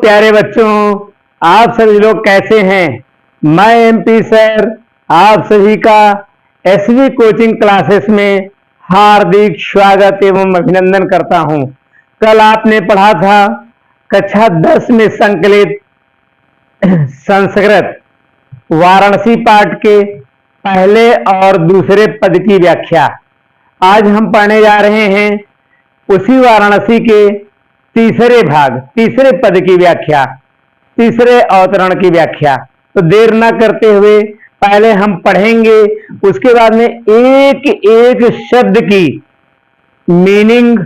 प्यारे बच्चों, आप सभी लोग कैसे हैं। मैं एमपी सर आप सभी का एसवी कोचिंग क्लासेस में हार्दिक स्वागत एवं अभिनंदन करता हूं। कल आपने पढ़ा था कक्षा 10 में संकलित संस्कृत वाराणसी पाठ के पहले और दूसरे पद की व्याख्या। आज हम पढ़ने जा रहे हैं उसी वाराणसी के तीसरे भाग, तीसरे पद की व्याख्या, तीसरे अवतरण की व्याख्या। तो देर ना करते हुए पहले हम पढ़ेंगे, उसके बाद में एक एक शब्द की मीनिंग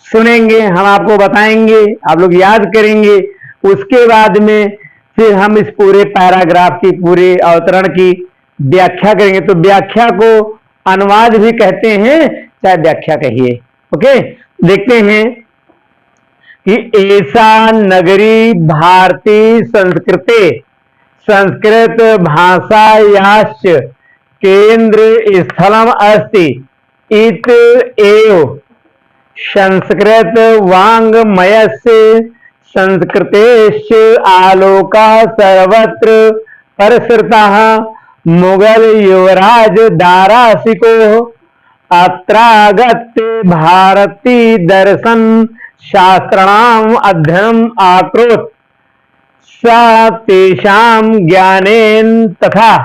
सुनेंगे, हम आपको बताएंगे, आप लोग याद करेंगे। उसके बाद में फिर हम इस पूरे पैराग्राफ की, पूरे अवतरण की व्याख्या करेंगे। तो व्याख्या को अनुवाद भी कहते हैं, चाहे व्याख्या कहिए। ओके, देखते हैं कि ऐसा नगरी भारतीय संस्कृते संस्कृत भाषायाश्च केंद्र स्थलम अस्ति इत एव संस्कृत वाङ्मयस्य संस्कृतेश्च आलोकः सर्वत्र प्रसृतः। मुगल युवराज दारासिको अत्रागत्य भारतीय दर्शन शास्त्राणाम अध्ययनम आकृत सा तेषां ज्ञानेन तथा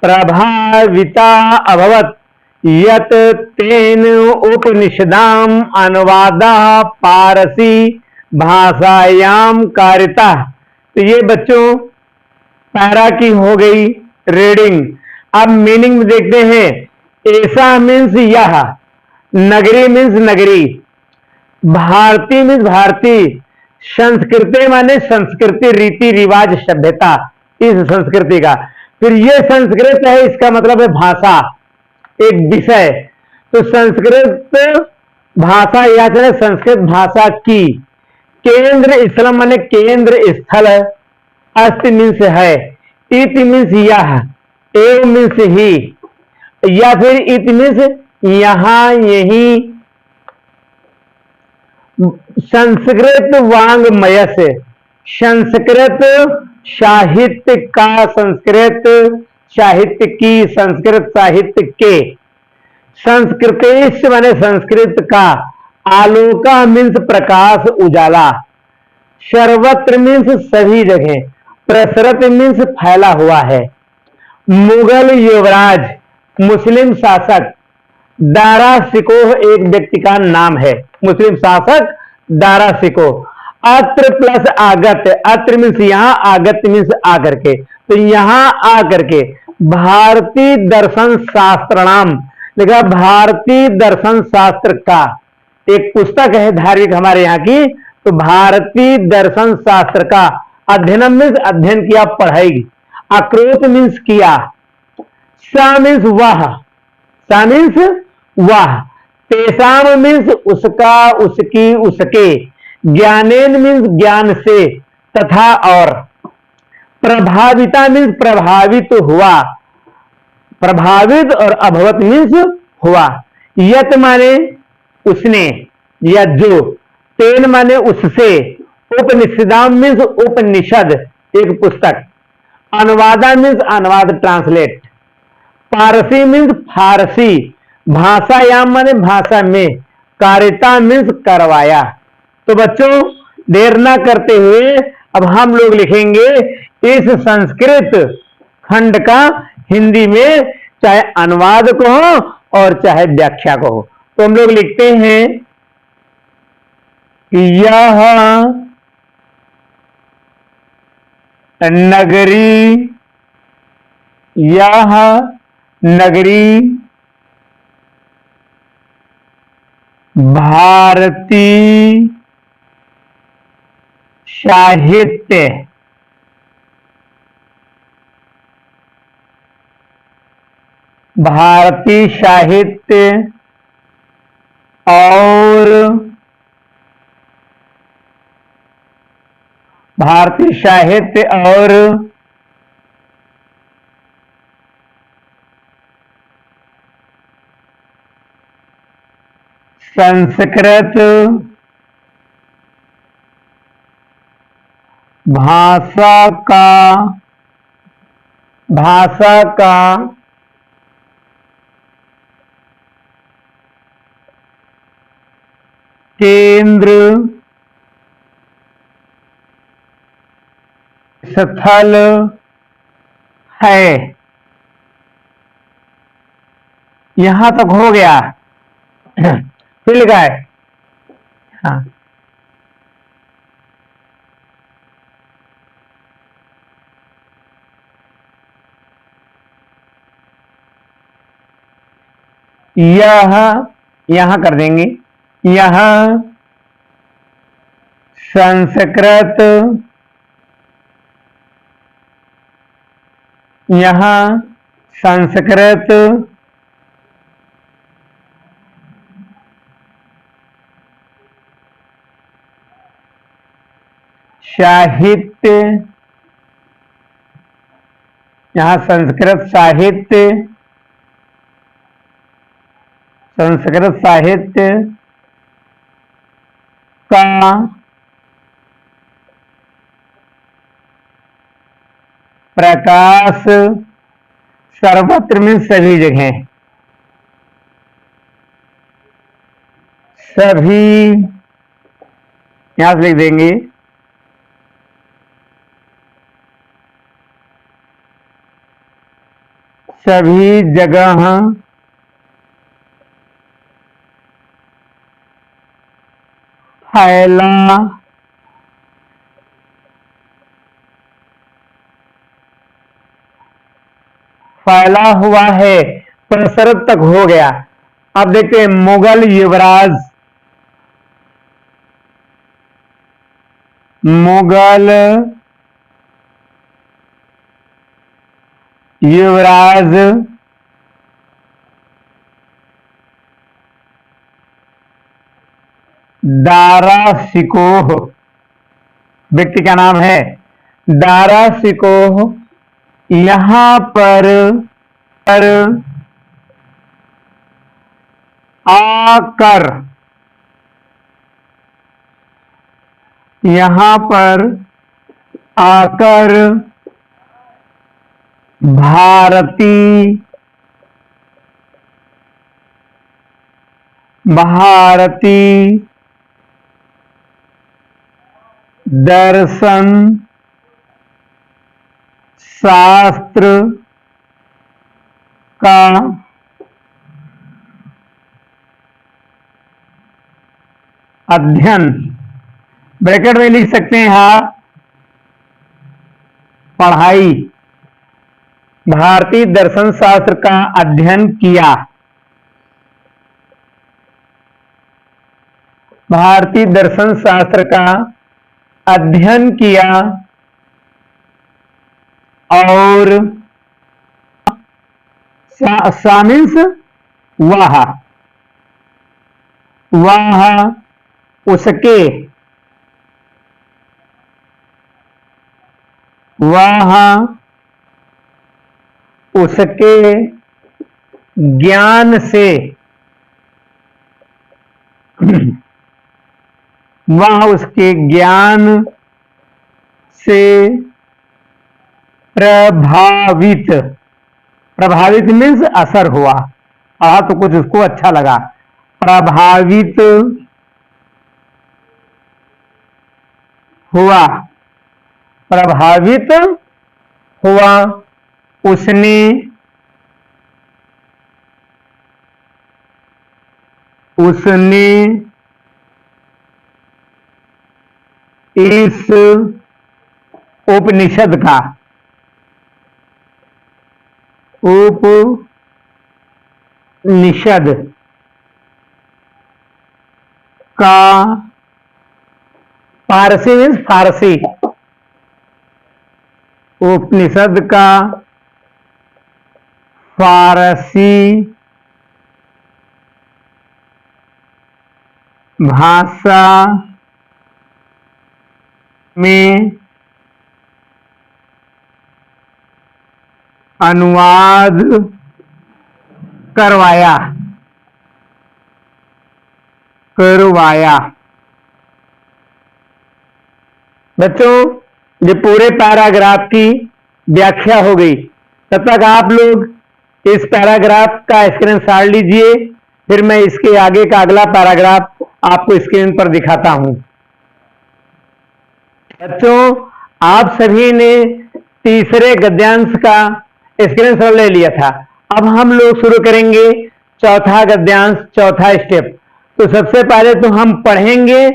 प्रभाविता अभवत् यत् तेन उपनिषदाम अनुवादः पारसी भाषायाम कारिता। तो ये बच्चों पैरा की हो गई रीडिंग। अब मीनिंग में देखते हैं। ऐसा मीन्स यह, नगरी मीन्स नगरी, भारतीय मीन्स भारतीय, संस्कृति माने संस्कृति, रीति रिवाज, सभ्यता, इस संस्कृति का। फिर ये संस्कृत है, इसका मतलब है भाषा, एक विषय। तो संस्कृत भाषा या चले संस्कृत भाषा की। केंद्र स्थल माने केंद्र स्थल, अस्ति मीन्स है, इति मीन्स यह, एव मीन्स ही, या फिर इति मीन्स यहां, यही। संस्कृत वाङ्मय से, संस्कृत साहित्य का, संस्कृत साहित्य की, संस्कृत साहित्य के। संस्कृतेश माने संस्कृत का, आलोका मीन्स प्रकाश, उजाला, सर्वत्र मीन्स सभी जगह, प्रसरत मीन्स फैला हुआ है। मुगल युवराज मुस्लिम शासक, दारा सिकोह एक व्यक्ति का नाम है, मुस्लिम शासक दारा सिकोह। अत्र प्लस आगत, अत्र मीन्स यहां, आगत मीन्स आकर के। तो यहां आकर के भारतीय दर्शन शास्त्रणाम लिखा, भारतीय दर्शन शास्त्र का एक पुस्तक है धार्मिक हमारे यहाँ की। तो भारतीय दर्शन शास्त्र का अध्ययन मीन्स अध्ययन किया, पढ़ाई। अक्रोत मीन्स किया, सा मीन्स वह, सा मीन्स वह, तेसाम मीन्स उसका, उसकी, उसके, ज्ञानेन मीन्स ज्ञान से, तथा और, प्रभाविता मीन्स प्रभावित हुआ, प्रभावित, और अभवत मीन्स हुआ। यत माने उसने या जो, तेन माने उससे, उपनिषदाम मीन्स उपनिषद एक पुस्तक, अनुवादा मीन्स अनुवाद, ट्रांसलेट, पारसी मीन्स फारसी, भाषायाम माने भाषा में, कारिता मीन्स करवाया। तो बच्चों देर ना करते हुए अब हम लोग लिखेंगे इस संस्कृत खंड का हिंदी में, चाहे अनुवाद को हो और चाहे व्याख्या को हो। तो हम लोग लिखते हैं कि यह नगरी, यह नगरी भारतीय साहित्य, भारतीय साहित्य और भारतीय साहित्य और संस्कृत भाषा का केंद्र स्थल है। यहां तक हो गया। फिर लिखा है, हाँ, यहां कर देंगे, यह संस्कृत, यहां संस्कृत साहित्य, यहां संस्कृत साहित्य का प्रकाश सर्वत्र में सभी जगह, सभी, यहां से लिख देंगे, सभी जगह फैला हुआ है, प्रसरत तक हो गया। अब देखते हैं, मुगल युवराज दारा शिकोह, व्यक्ति का नाम है दारा शिकोह, यहां पर आकर, यहां पर आकर भारती दर्शन शास्त्र का अध्ययन, ब्रैकेट में लिख सकते हैं, यहां पढ़ाई, भारतीय दर्शन शास्त्र का अध्ययन किया, भारतीय दर्शन शास्त्र का अध्ययन किया, और शामिल वह उसके, ज्ञान से, वह उसके ज्ञान से प्रभावित मीन्स असर हुआ, तो कुछ उसको अच्छा लगा, प्रभावित हुआ, उसने इस उपनिषद का फारसी, उपनिषद का फारसी भाषा में अनुवाद करवाया। बच्चों, ये पूरे पैराग्राफ की व्याख्या हो गई। तब तक आप लोग इस पैराग्राफ का स्क्रीनशॉट लीजिए, फिर मैं इसके आगे का अगला पैराग्राफ आपको स्क्रीन पर दिखाता हूं। बच्चों, आप सभी ने तीसरे गद्यांश का स्क्रीनशॉट ले लिया था। अब हम लोग शुरू करेंगे चौथा गद्यांश, चौथा स्टेप। तो सबसे पहले तो हम पढ़ेंगे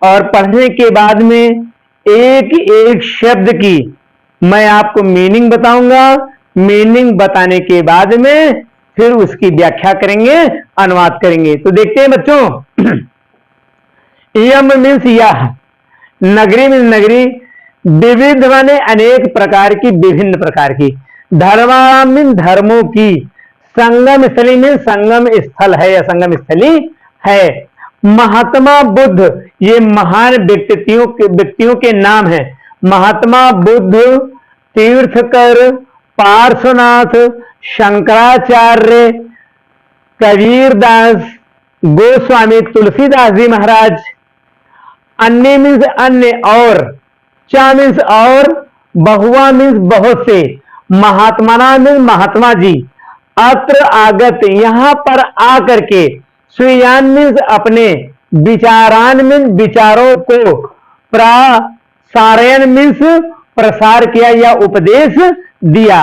और पढ़ने के बाद में एक एक शब्द की मैं आपको मीनिंग बताऊंगा। मीनिंग बताने के बाद में फिर उसकी व्याख्या करेंगे, अनुवाद करेंगे। तो देखते हैं बच्चों, यम मीन्स यह, नगरी मीन्स नगरी, विविध माने अनेक प्रकार की, विभिन्न प्रकार की, धर्मा मीन्स धर्मों की, संगम स्थली में संगम स्थल है या संगम स्थली है। महात्मा बुद्ध, ये महान व्यक्तियों के नाम है। महात्मा बुद्ध, तीर्थकर, पार्श्वनाथ, शंकराचार्य, कबीरदास, गोस्वामी तुलसीदास जी महाराज। अन्य मीन्स अन्य, और चा मीन्स और, बहुआ मीन्स बहुत से, महात्माना मीन्स महात्मा जी, अत्र आगत यहां पर आकर के, स्वीयान मीन्स अपने, विचारान मीन्स विचारों को, प्रसारयन मीन्स प्रसार किया या उपदेश दिया,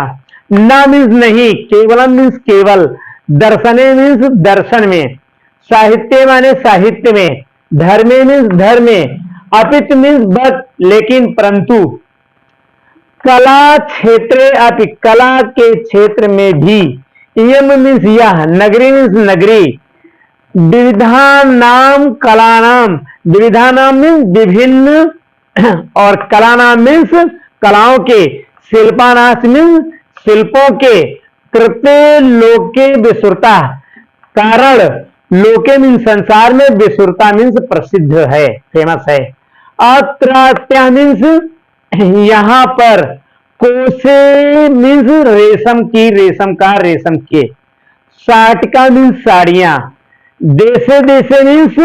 न मीन्स नहीं, केवलम मीन्स केवल, दर्शने मीन्स दर्शन में, साहित्य माने साहित्य में, धर्मे मीन्स धर्म में, अपित मीन्स बट लेकिन परंतु, कला क्षेत्र अपि कला के क्षेत्र में भी, यम मीन्स यह, नगरी मीन्स नगरी, विविधा नाम कला नाम, विविधा नाम मीन्स विभिन्न, और कला नाम मीन्स कलाओं के, शिल्पानाश मीन्स शिल्पों के, कृत्य लोके विश्रुता, कारण लोके मीन्स संसार में, विश्रुता मीन्स प्रसिद्ध है, फेमस है। अत्र मीन्स यहां पर, कोसे मीन्स रेशम की, रेशम का, रेशम के, साटिका मीन्स साड़ियां, देशे देशे मीन्स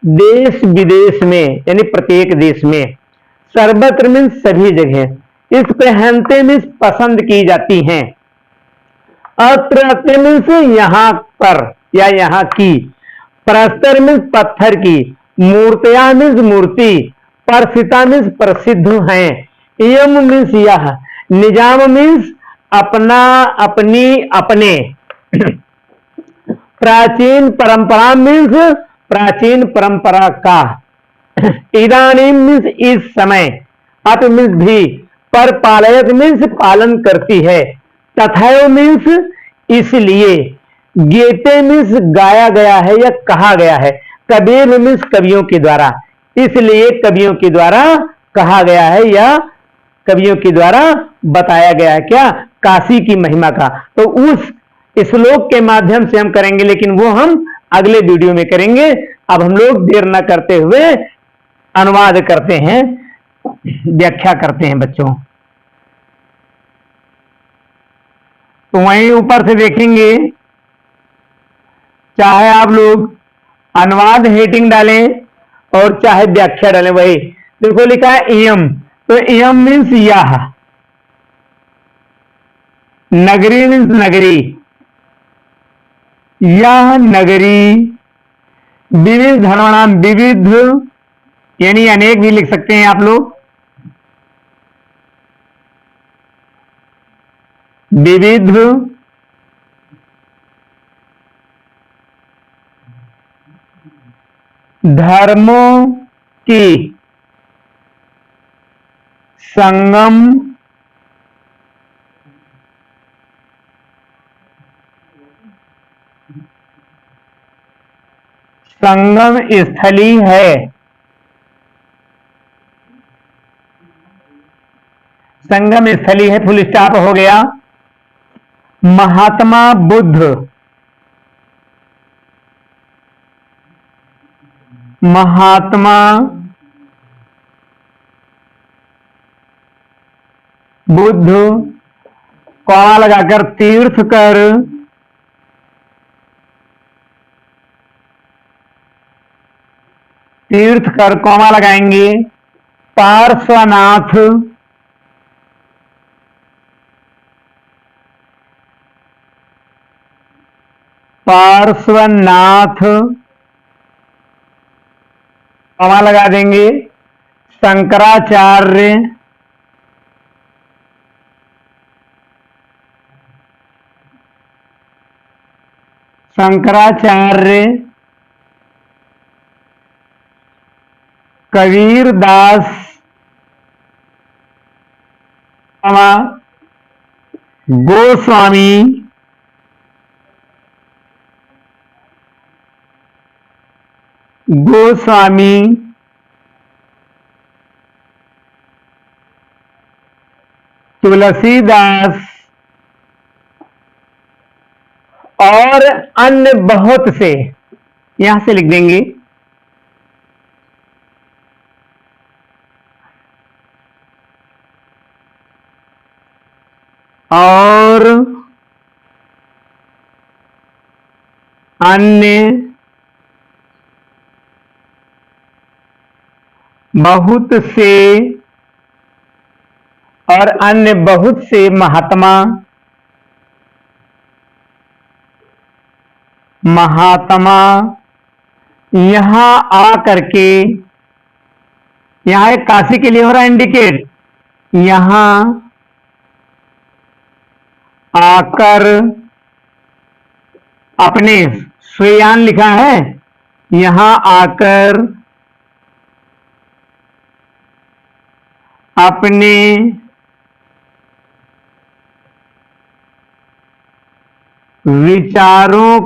देश विदेश में यानी प्रत्येक देश में, सर्वत्र मीन्स सभी जगह, इस पहनते मीन्स पसंद की जाती हैं। अत्र मीन्स यहां पर या यहां की, प्रस्तर मीन्स पत्थर की, मूर्तियां मीन्स मूर्ति, प्रसिद्धा मीन्स प्रसिद्ध हैं, यम मीन्स यह, निजाम मीन्स अपना, अपनी, अपने, प्राचीन परंपरा मीन्स प्राचीन परंपरा का, इदानीम मीन्स इस समय, अप मीन्स भी, पर पालयत मीन्स पालन करती है, तथैव मीन्स इसलिए, गीते मीन्स गाया गया है या कहा गया है, कबीर मीन्स कवियों के द्वारा, इसलिए कवियों के द्वारा कहा गया है या कवियों के द्वारा बताया गया है, क्या, काशी की महिमा का। तो उस श्लोक के माध्यम से हम करेंगे, लेकिन वो हम अगले वीडियो में करेंगे। अब हम लोग देर न करते हुए अनुवाद करते हैं, व्याख्या करते हैं बच्चों। तो वहीं ऊपर से देखेंगे, चाहे आप लोग अनुवाद हेडिंग डालें और चाहे व्याख्या डालें, वही देखो लिखा है इयम, तो इयम मीन्स यह, नगरी मीन्स नगरी, यह नगरी, विविध धर्मनाम, विविध यानी अनेक भी लिख सकते हैं आप लोग, विविध धर्मों की, संगम संगम स्थली है, संगम स्थली है, फुल स्टॉप हो गया। महात्मा बुद्ध, महात्मा बुद्ध, कौन लगाकर, तीर्थकर, तीर्थकर कौमा लगाएंगे, पार्श्वनाथ, पार्श्वनाथ, कॉमा लगा देंगे, शंकराचार्य, शंकराचार्य, कबीरदास, गोस्वामी, गोस्वामी, तुलसीदास और अन्य बहुत से, यहां से लिख देंगे। और अन्य बहुत से, और अन्य बहुत से महात्मा, यहां आकर के, यहां एक काशी के लिए हो रहा है इंडिकेट, यहां आकर अपने, स्वेयान लिखा है, यहां आकर अपने विचारों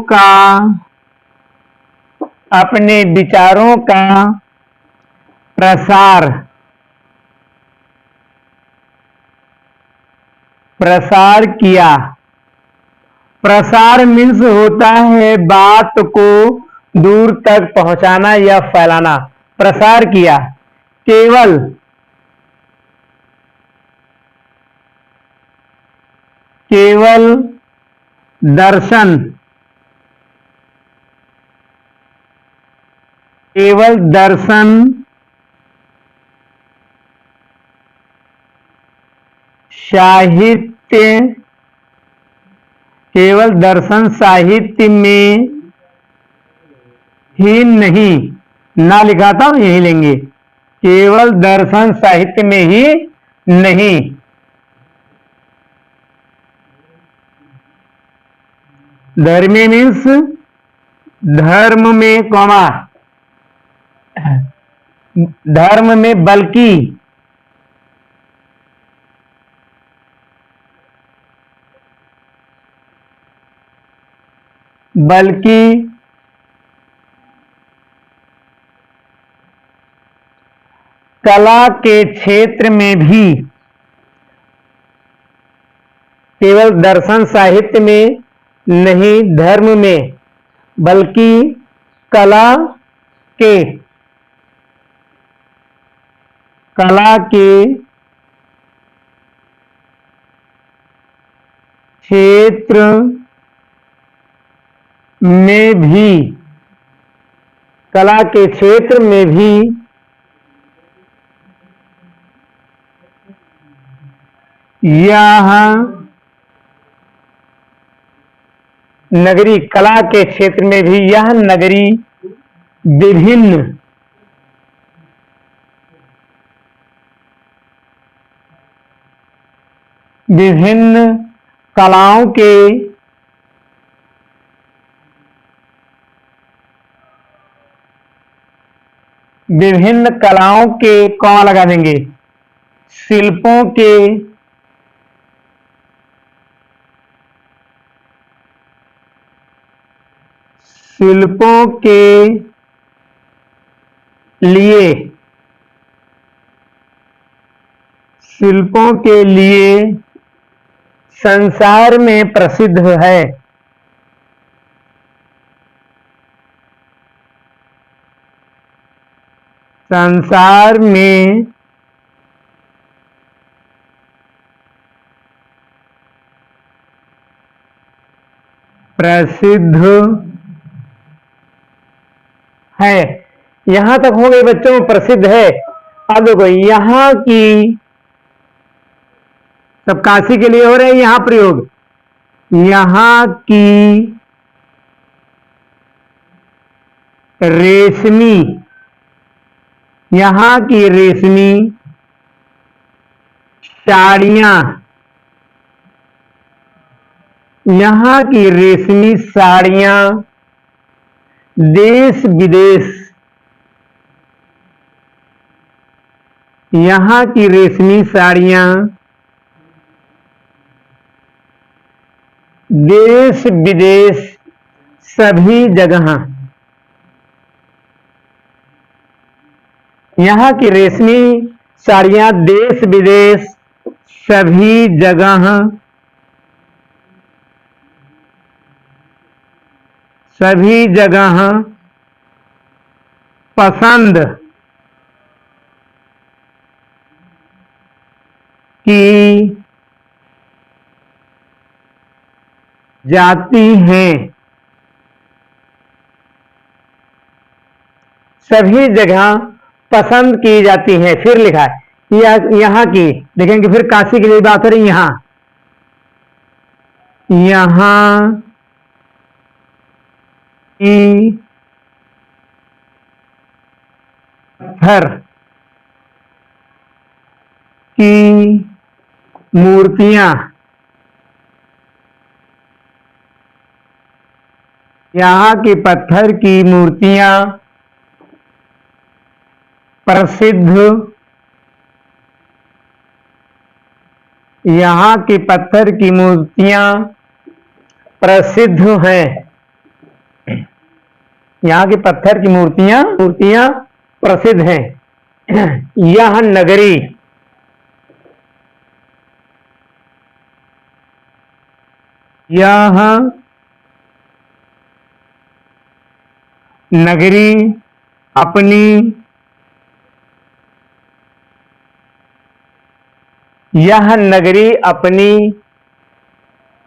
का प्रसार किया। प्रसार मीन्स होता है बात को दूर तक पहुंचाना या फैलाना। प्रसार किया। केवल दर्शन, साहित्य, केवल दर्शन साहित्य में ही नहीं, ना लिखा था यही लेंगे, केवल दर्शन साहित्य में ही नहीं, धर्मे मीन्स धर्म में, कॉमा धर्म में, बल्कि कला के क्षेत्र में भी, केवल दर्शन साहित्य में नहीं, धर्म में, बल्कि कला के क्षेत्र में भी, कला के क्षेत्र में भी यह नगरी, कला के क्षेत्र में भी यह नगरी विभिन्न कलाओं के कौन लगा देंगे, शिल्पों के लिए संसार में प्रसिद्ध है। संसार में प्रसिद्ध है। यहां तक हो गए बच्चों, प्रसिद्ध है। अब देखो यहां की, सब काशी के लिए हो रहे हैं यहां प्रयोग, यहां की रेशमी, यहाँ की रेशमी साड़ियां, यहाँ की रेशमी साड़ियां देश विदेश, यहाँ की रेशमी साड़ियां देश विदेश सभी जगह, यहाँ की रेशमी साड़ियां देश विदेश सभी जगह पसंद की जाती हैं, सभी जगह पसंद की जाती है। फिर लिखा है यहाँ की, देखेंगे फिर काशी के लिए बात हो रही, यहाँ की पत्थर की मूर्तियां, यहाँ की पत्थर की मूर्तियां प्रसिद्ध, यहाँ की पत्थर की मूर्तियां प्रसिद्ध हैं, यहाँ की पत्थर की मूर्तियां प्रसिद्ध हैं। यह नगरी, यह नगरी अपनी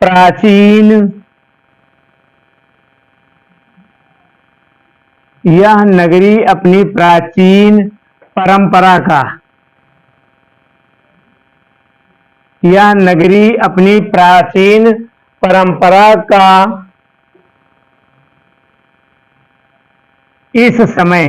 प्राचीन, यह नगरी अपनी प्राचीन परंपरा का, यह नगरी अपनी प्राचीन परंपरा का इस समय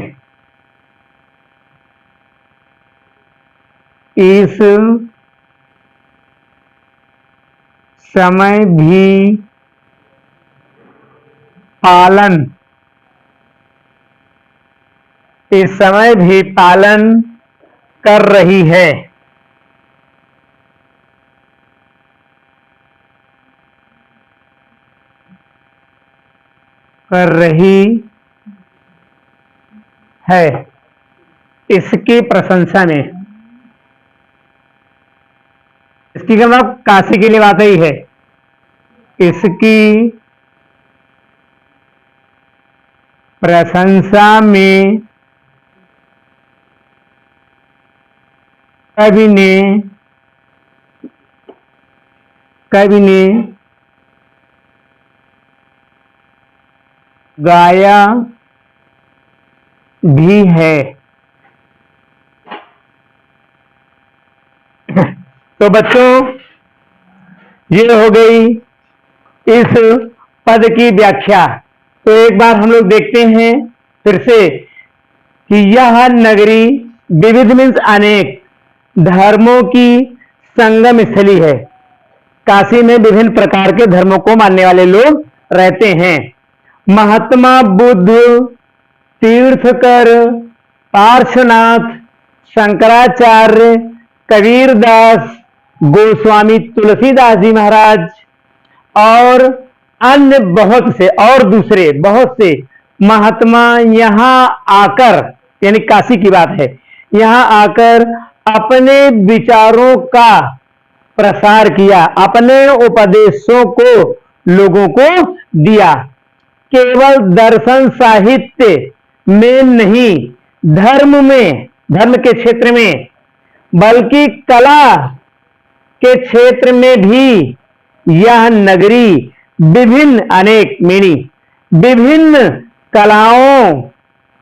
भी पालन कर रही है। इसकी प्रशंसा में, इसकी का मतलब काशी के लिए बात ही है, इसकी प्रशंसा में कवि ने गाया भी है। तो बच्चों, ये हो गई इस पद की व्याख्या। तो एक बार हम लोग देखते हैं फिर से कि यह नगरी विविध मीन्स अनेक धर्मों की संगम स्थली है। काशी में विभिन्न प्रकार के धर्मों को मानने वाले लोग रहते हैं। महात्मा बुद्ध, तीर्थकर, पार्श्वनाथ, शंकराचार्य, कबीरदास, गोस्वामी तुलसीदास जी महाराज और अन्य दूसरे बहुत से महात्मा यहाँ आकर, यानी काशी की बात है, यहाँ आकर अपने विचारों का प्रसार किया, अपने उपदेशों को लोगों को दिया। केवल दर्शन साहित्य में नहीं, धर्म के क्षेत्र में, बल्कि कला के क्षेत्र में भी यह नगरी विभिन्न कलाओं,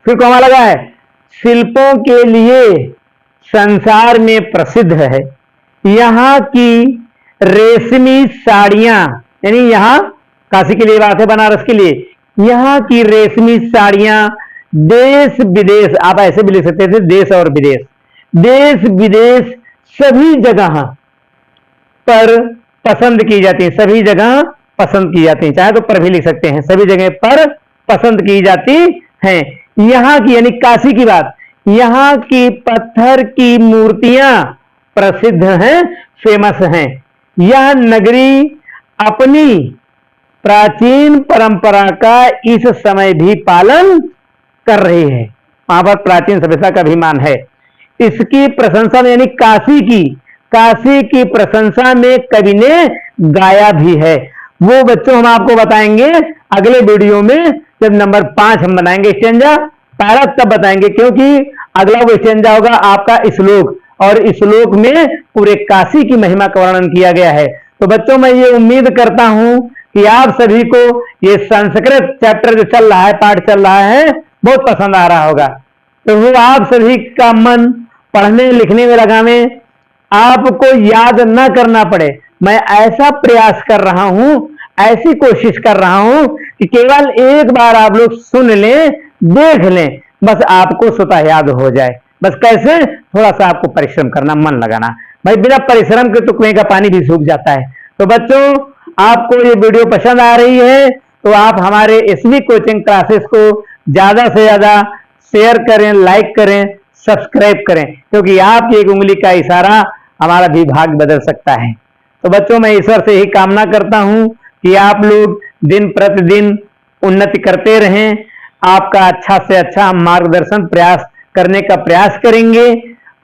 फिर कौन लगा है, शिल्पों के लिए संसार में प्रसिद्ध है। यहाँ की रेशमी साड़ियां, यानी यहाँ काशी के लिए बात है, बनारस के लिए, यहाँ की रेशमी साड़ियां देश विदेश, आप ऐसे भी लिख सकते थे देश और विदेश, देश विदेश सभी जगह पर पसंद की जाती है, सभी जगह पसंद की जाती है, चाहे तो पर भी लिख सकते हैं, सभी जगह पर पसंद की जाती हैं। यहां की यानी काशी की बात, यहां की पत्थर की मूर्तियां प्रसिद्ध हैं, फेमस हैं। यह नगरी अपनी प्राचीन परंपरा का इस समय भी पालन कर रही है, वहां पर प्राचीन सभ्यता का अभिमान है। इसकी प्रशंसा में यानी काशी की प्रशंसा में कवि ने गाया भी है। वो बच्चों हम आपको बताएंगे अगले वीडियो में, जब नंबर 5 हम बनाएंगे स्टेंजा पैरा, तब बताएंगे, क्योंकि अगला वो स्टेंजा होगा आपका श्लोक, और श्लोक में पूरे काशी की महिमा का वर्णन किया गया है। तो बच्चों मैं ये उम्मीद करता हूं कि आप सभी को ये संस्कृत चैप्टर जो चल रहा है, पाठ चल रहा है, बहुत पसंद आ रहा होगा। तो वो आप सभी का मन पढ़ने लिखने में लगावे, आपको याद ना करना पड़े, मैं ऐसा प्रयास कर रहा हूं, ऐसी कोशिश कर रहा हूं कि केवल एक बार आप लोग सुन लें, देख लें, बस आपको स्वतः याद हो जाए। बस कैसे? थोड़ा सा आपको परिश्रम करना, मन लगाना। भाई बिना परिश्रम के तो कुएं का पानी भी सूख जाता है। तो बच्चों आपको ये वीडियो पसंद आ रही है तो आप हमारे एसवी कोचिंग क्लासेस को ज्यादा से ज्यादा शेयर करें, लाइक करें, सब्सक्राइब करें, क्योंकि आपकी एक उंगली का इशारा हमारा भी भाग्य बदल सकता है। तो बच्चों मैं ईश्वर से ही कामना करता हूं कि आप लोग दिन प्रतिदिन उन्नति करते रहें, आपका अच्छा से अच्छा मार्गदर्शन प्रयास करने का प्रयास करेंगे,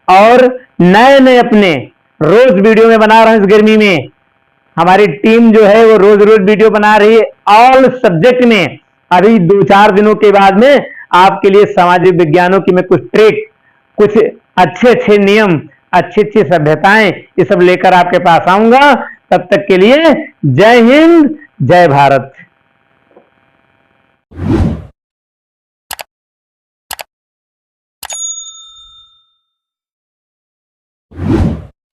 और नए नए अपने रोज वीडियो में बना रहे हैं। इस गर्मी में हमारी टीम जो है वो रोज रोज वीडियो बना रही है ऑल सब्जेक्ट में। अभी 2-4 दिनों के बाद में आपके लिए सामाजिक विज्ञानों की मैं कुछ ट्रिक, कुछ अच्छे अच्छे नियम, अच्छी अच्छी सभ्यताएं, ये सब लेकर आपके पास आऊंगा। तब तक के लिए जय हिंद, जय भारत।